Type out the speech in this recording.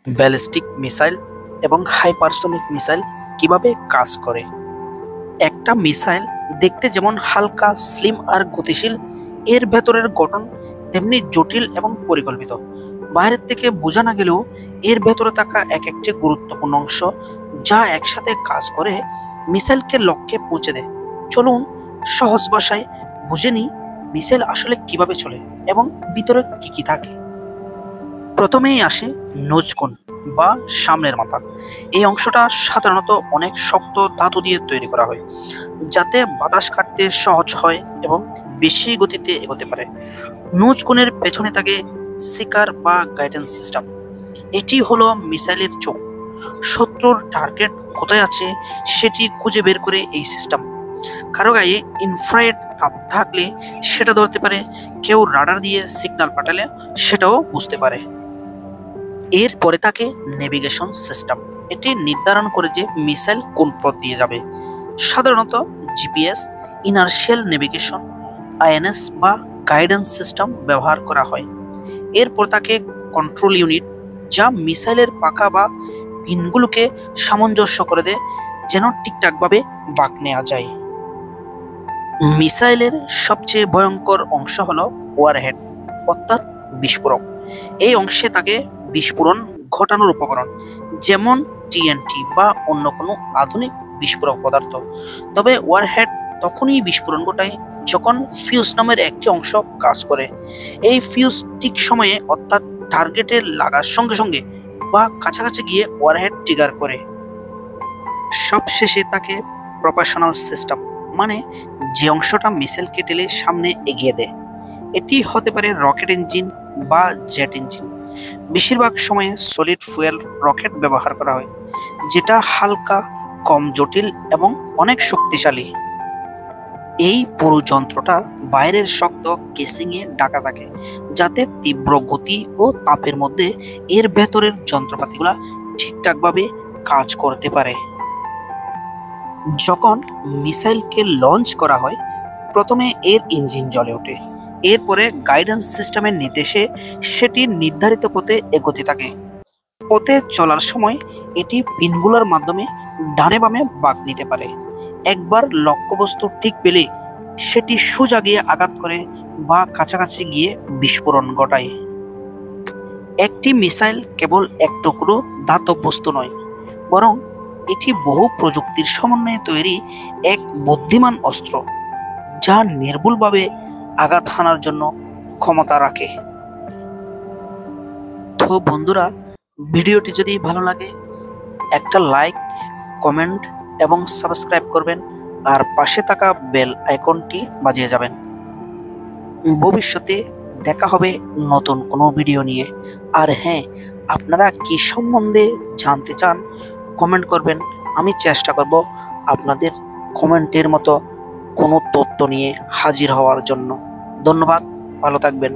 Ballistic missile এবং hypersonic missile কিভাবে কাজ করে। একটা মিসাইল দেখতে যেমন হালকা, স্লিম আর গতিশীল, এর ভেতরের গঠন তেমনি জটিল এবং পরিকল্পিত। বাইরের থেকে বোঝা না গেলেও এর ভেতরে থাকা এক একটি গুরুত্বপূর্ণ অংশ যা একসাথে কাজ করে মিসাইলকে লক্ষ্যে পৌঁছে দেয়। চলুন সহজ ভাষায় বুঝে নিই মিসাইল আসলে কিভাবে চলে এবং ভিতরে কি কি থাকে। প্রথমেই আসে নোজ কোন বা সামনের মাথা। এই অংশটা সাধারণত অনেক শক্ত ধাতু দিয়ে তৈরি করা হয় যাতে বাতাস কাটতে সহজ হয় এবং বেশি গতিতে এগোতে পারে। নোজ কোনের পেছনে থাকে সিকার বা গাইডেন্স সিস্টেম। এটি হলো মিসাইলের চোখ। শত্রুর টার্গেট কোথায় আছে সেটি খুঁজে বের করে এই সিস্টেম। কারো গায়ে ইনফ্রারেড তাপ থাকলে সেটা ধরতে পারে, কেউ রাডার দিয়ে সিগন্যাল পাঠালে সেটাও বুঝতে পারে। এরপরে থাকে নেভিগেশন সিস্টেম। এটি নির্ধারণ করে যে মিসাইল কোন পথ দিয়ে যাবে। সাধারণত জিপিএস, ইনার্শিয়াল নেভিগেশন, আইএনএস বা গাইডেন্স সিস্টেম ব্যবহার করা হয়। এরপর থাকে কন্ট্রোল ইউনিট, যা মিসাইলের পাখা বা পিনগুলোকে সামঞ্জস্য করে দেয় যেন ঠিকঠাকভাবে বাঁক নেওয়া যায়। মিসাইলের সবচেয়ে ভয়ঙ্কর অংশ হলো ওয়ারহেড অর্থাৎ বিস্ফোরক। এই অংশে থাকে বিস্ফোরণ ঘটানোর উপকরণ, যেমন টিএনটি বা অন্য কোনো আধুনিক বিস্ফোরক পদার্থ। তবে ওয়ারহেড তখনই বিস্ফোরণ ঘটায় যখন ফিউজ নামের একটি অংশ কাজ করে। এই ফিউজ ঠিক সময়ে অর্থাৎ টার্গেটের লাগার সঙ্গে সঙ্গে বা কাছাকাছি গিয়ে ওয়ারহেড ট্রিগার করে। সবশেষে থাকে প্রপাশনাল সিস্টেম, মানে যে অংশটা মিসাইলকে টেলে সামনে এগিয়ে দেয়। এটি হতে পারে রকেট ইঞ্জিন বা জেট ইঞ্জিন। বেশিরভাগ সময়ে সলিড ফুয়েল রকেট ব্যবহার করা হয়, যেটা হালকা, কম জটিল এবং অনেক শক্তিশালী। এই পুরো যন্ত্রটা বাইরের শক্ত কেসিংয়ে ঢাকা থাকে যাতে তীব্র গতি ও তাপের মধ্যে এর ভেতরের যন্ত্রপাতিগুলা ঠিকঠাকভাবে কাজ করতে পারে। যখন মিসাইলকে লঞ্চ করা হয়, প্রথমে এর ইঞ্জিন জ্বলে ওঠে। এরপরে গাইডেন্স সিস্টেমের নির্দেশে সেটি নির্ধারিত পথে এগোতে থাকে। পথে চলার সময় এটি পিনগুলোর মাধ্যমে ডানে বামে বাঁক নিতে পারে। একবার লক্ষ্যবস্তু ঠিক পেলে সেটি সোজা গিয়ে আঘাত করে বা কাছাকাছি গিয়ে বিস্ফোরণ ঘটায়। একটি মিসাইল কেবল এক টুকরো ধাতব বস্তু নয়, বরং এটি বহু প্রযুক্তির সমন্বয়ে তৈরি এক বুদ্ধিমান অস্ত্র যা নির্ভুলভাবে আঘাত হানার জন্য ক্ষমতা রাখে। তো বন্ধুরা, ভিডিওটি যদি ভালো লাগে একটা লাইক, কমেন্ট এবং সাবস্ক্রাইব করবেন, আর পাশে থাকা বেল আইকনটি বাজিয়ে যাবেন। ভবিষ্যতে দেখা হবে নতুন কোনো ভিডিও নিয়ে। আর হ্যাঁ, আপনারা কি সম্বন্ধে জানতে চান কমেন্ট করবেন। আমি চেষ্টা করব আপনাদের কমেন্টের মতো কোনো তথ্য নিয়ে হাজির হওয়ার জন্য। ধন্যবাদ, ভালো থাকবেন।